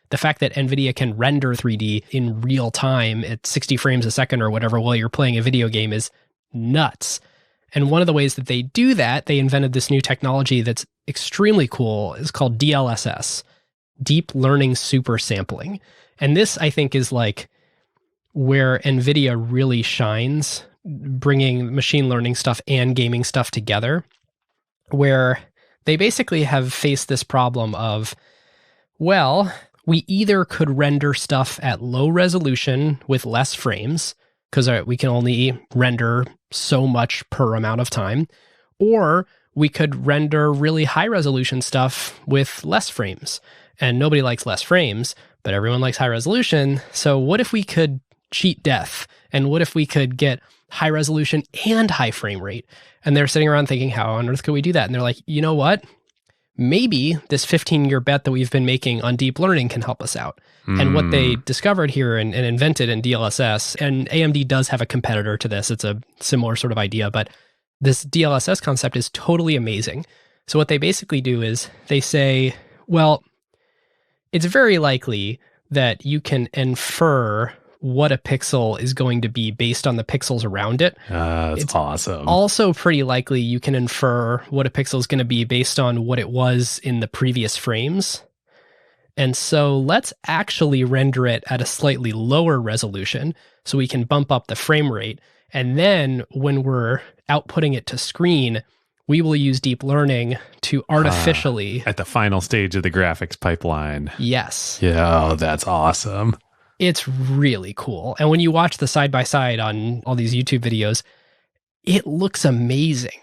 the fact that Nvidia can render 3D in real time at 60 frames a second or whatever while you're playing a video game is nuts. And one of the ways that they do that, they invented this new technology that's extremely cool. It's called DLSS, Deep Learning Super Sampling. And this, I think, is like where Nvidia really shines, bringing machine learning stuff and gaming stuff together, where they basically have faced this problem of, well, we either could render stuff at low resolution with less frames, because we can only render so much per amount of time, or we could render really high resolution stuff with less frames. And nobody likes less frames, but everyone likes high resolution. So what if we could cheat death? And what if we could get high resolution and high frame rate? And they're sitting around thinking, how on earth could we do that? And they're like, you know what? Maybe this 15-year bet that we've been making on deep learning can help us out. And what they discovered here and invented in DLSS, and AMD does have a competitor to this, it's a similar sort of idea, but this DLSS concept is totally amazing. So what they basically do is they say, well, it's very likely that you can infer what a pixel is going to be based on the pixels around it. That's awesome. Also pretty likely you can infer what a pixel is going to be based on what it was in the previous frames. And so let's actually render it at a slightly lower resolution so we can bump up the frame rate. And then when we're outputting it to screen, we will use deep learning to artificially... at the final stage of the graphics pipeline. Yes. Yeah, that's awesome. It's really cool. And when you watch the side-by-side on all these YouTube videos, it looks amazing.